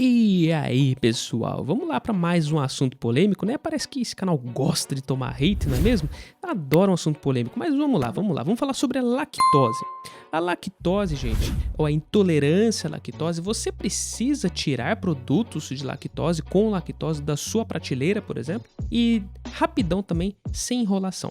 E aí, pessoal, vamos lá para mais um assunto polêmico, né? Parece que esse canal gosta de tomar hate, não é mesmo? Adoro um assunto polêmico, mas vamos lá, vamos falar sobre a lactose. A lactose, gente, ou a intolerância à lactose, você precisa tirar produtos de lactose com lactose da sua prateleira, por exemplo, e rapidão também, sem enrolação.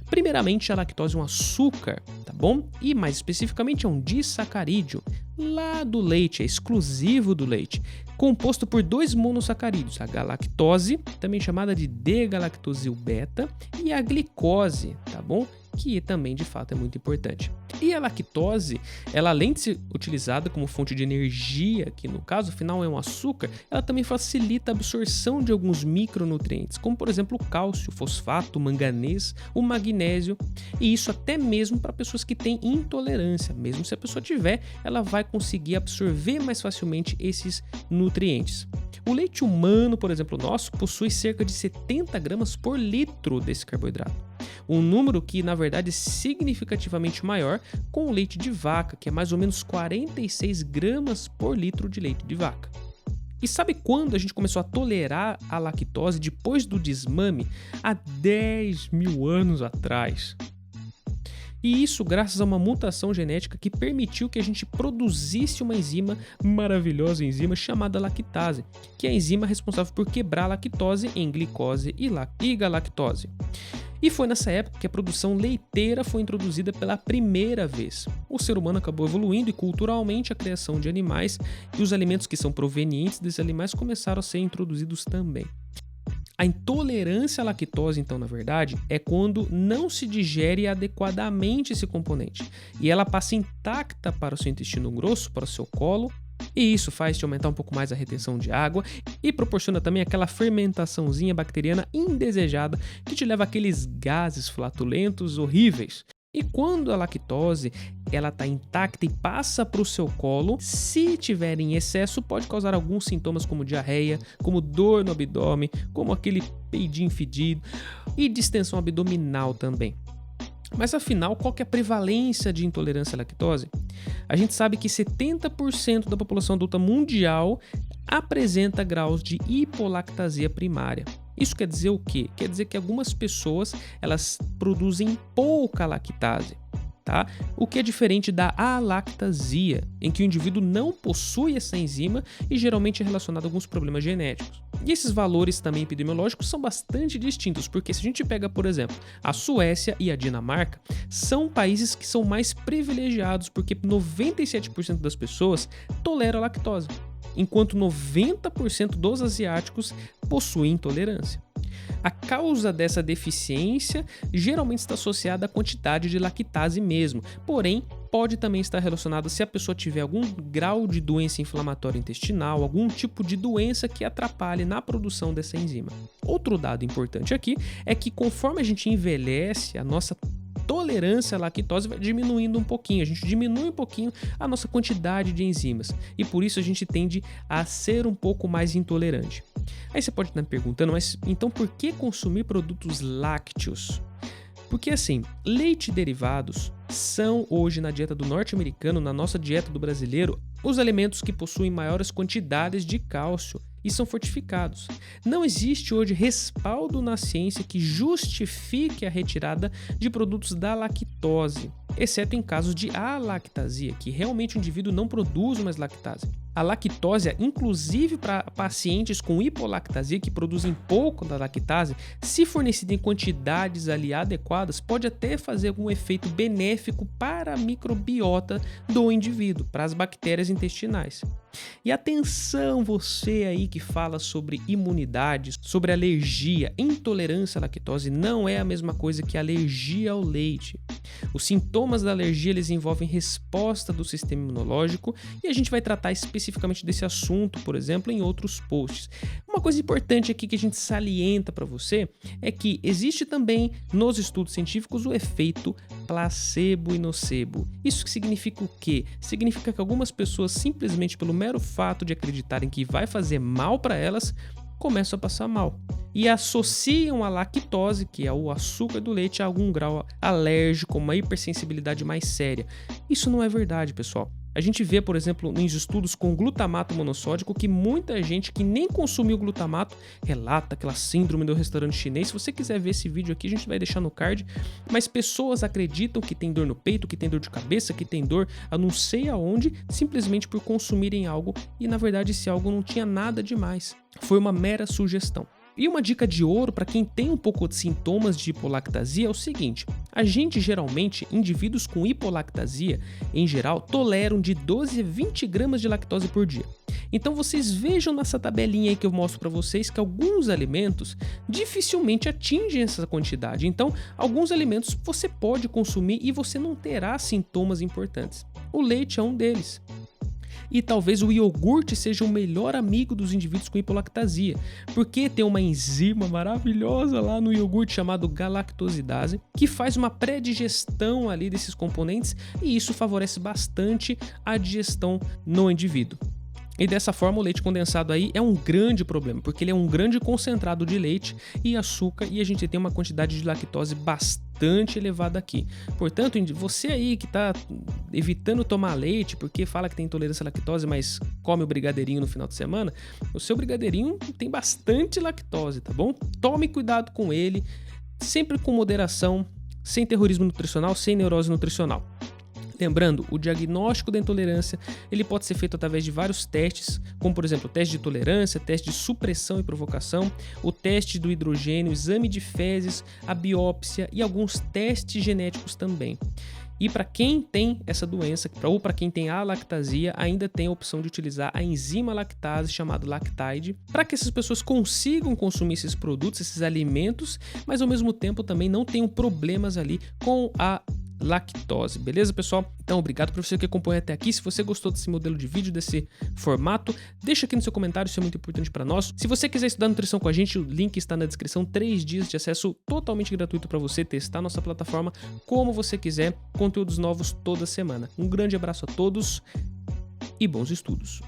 Primeiramente, a lactose é um açúcar, tá bom? E mais especificamente é um disacarídeo lá do leite, é exclusivo do leite, composto por dois monossacarídeos, a galactose, também chamada de D-galactosil-beta, e a glicose, tá bom? Que também de fato é muito importante. E a lactose, ela além de ser utilizada como fonte de energia, que no caso final é um açúcar, ela também facilita a absorção de alguns micronutrientes, como por exemplo o cálcio, o fosfato, o manganês, o magnésio, e isso até mesmo para pessoas que têm intolerância. Mesmo se a pessoa tiver, ela vai conseguir absorver mais facilmente esses nutrientes. O leite humano, por exemplo, nosso, possui cerca de 70 gramas por litro desse carboidrato. Um número que, na verdade, é significativamente maior com o leite de vaca, que é mais ou menos 46 gramas por litro de leite de vaca. E sabe quando a gente começou a tolerar a lactose depois do desmame? Há 10 mil anos atrás. E isso graças a uma mutação genética que permitiu que a gente produzisse uma enzima, maravilhosa enzima, chamada lactase, que é a enzima responsável por quebrar a lactose em glicose e galactose. E foi nessa época que a produção leiteira foi introduzida pela primeira vez. O ser humano acabou evoluindo e culturalmente a criação de animais e os alimentos que são provenientes desses animais começaram a ser introduzidos também. A intolerância à lactose, então, na verdade, é quando não se digere adequadamente esse componente e ela passa intacta para o seu intestino grosso, para o seu colo, e isso faz te aumentar um pouco mais a retenção de água e proporciona também aquela fermentaçãozinha bacteriana indesejada que te leva àqueles gases flatulentos horríveis. E quando a lactose ela está intacta e passa para o seu colo, se tiver em excesso, pode causar alguns sintomas como diarreia, como dor no abdômen, como aquele peidinho fedido e distensão abdominal também. Mas afinal, qual que é a prevalência de intolerância à lactose? A gente sabe que 70% da população adulta mundial apresenta graus de hipolactasia primária. Isso quer dizer o quê? Quer dizer que algumas pessoas elas produzem pouca lactase, tá? O que é diferente da alactasia, em que o indivíduo não possui essa enzima e geralmente é relacionado a alguns problemas genéticos. E esses valores também epidemiológicos são bastante distintos, porque se a gente pega, por exemplo, a Suécia e a Dinamarca, são países que são mais privilegiados, porque 97% das pessoas toleram a lactose, enquanto 90% dos asiáticos possuem intolerância. A causa dessa deficiência geralmente está associada à quantidade de lactase mesmo, porém pode também estar relacionado se a pessoa tiver algum grau de doença inflamatória intestinal, algum tipo de doença que atrapalhe na produção dessa enzima. Outro dado importante aqui é que conforme a gente envelhece, a nossa tolerância à lactose vai diminuindo um pouquinho, a gente diminui um pouquinho a nossa quantidade de enzimas e por isso a gente tende a ser um pouco mais intolerante. Aí você pode estar me perguntando, mas então por que consumir produtos lácteos? Porque assim, leite e derivados são hoje na dieta do norte-americano, na nossa dieta do brasileiro, os alimentos que possuem maiores quantidades de cálcio e são fortificados. Não existe hoje respaldo na ciência que justifique a retirada de produtos da lactose, exceto em casos de alactasia, que realmente o indivíduo não produz mais lactase. A lactose, inclusive para pacientes com hipolactasia que produzem pouco da lactase, se fornecida em quantidades ali adequadas, pode até fazer algum efeito benéfico para a microbiota do indivíduo, para as bactérias intestinais. E atenção você aí que fala sobre imunidade, sobre alergia, intolerância à lactose não é a mesma coisa que alergia ao leite. Os sintomas da alergia eles envolvem resposta do sistema imunológico e a gente vai tratar especificamente desse assunto, por exemplo, em outros posts. Uma coisa importante aqui que a gente salienta para você é que existe também nos estudos científicos o efeito placebo e nocebo. Isso significa o quê? Significa que algumas pessoas simplesmente pelo mero fato de acreditarem que vai fazer mal para elas, começam a passar mal e associam a lactose, que é o açúcar do leite, a algum grau alérgico, uma hipersensibilidade mais séria. Isso não é verdade, pessoal. A gente vê, por exemplo, nos estudos com glutamato monossódico, que muita gente que nem consumiu glutamato relata aquela síndrome do restaurante chinês. Se você quiser ver esse vídeo aqui, a gente vai deixar no card. Mas pessoas acreditam que tem dor no peito, que tem dor de cabeça, que tem dor a não sei aonde, simplesmente por consumirem algo e na verdade esse algo não tinha nada demais. Foi uma mera sugestão. E uma dica de ouro para quem tem um pouco de sintomas de hipolactasia é o seguinte: a gente geralmente, indivíduos com hipolactasia, em geral, toleram de 12 a 20 gramas de lactose por dia. Então vocês vejam nessa tabelinha aí que eu mostro para vocês que alguns alimentos dificilmente atingem essa quantidade. Então, alguns alimentos você pode consumir e você não terá sintomas importantes. O leite é um deles. E talvez o iogurte seja o melhor amigo dos indivíduos com hipolactasia, porque tem uma enzima maravilhosa lá no iogurte chamado galactosidase, que faz uma pré-digestão ali desses componentes e isso favorece bastante a digestão no indivíduo. E dessa forma o leite condensado aí é um grande problema, porque ele é um grande concentrado de leite e açúcar e a gente tem uma quantidade de lactose bastante elevada aqui. Portanto, você aí que está evitando tomar leite porque fala que tem intolerância à lactose, mas come o brigadeirinho no final de semana, o seu brigadeirinho tem bastante lactose, tá bom? Tome cuidado com ele, sempre com moderação, sem terrorismo nutricional, sem neurose nutricional. Lembrando, o diagnóstico da intolerância ele pode ser feito através de vários testes, como por exemplo o teste de tolerância, teste de supressão e provocação, o teste do hidrogênio, o exame de fezes, a biópsia e alguns testes genéticos também. E para quem tem essa doença, ou para quem tem a lactasia, ainda tem a opção de utilizar a enzima lactase chamada Lactide, para que essas pessoas consigam consumir esses produtos, esses alimentos, mas ao mesmo tempo também não tenham problemas ali com a lactose, beleza, pessoal? Então, obrigado por você que acompanha até aqui. Se você gostou desse modelo de vídeo, desse formato, deixa aqui no seu comentário, isso é muito importante para nós. Se você quiser estudar nutrição com a gente, o link está na descrição. 3 dias de acesso totalmente gratuito para você testar nossa plataforma como você quiser, conteúdos novos toda semana. Um grande abraço a todos e bons estudos.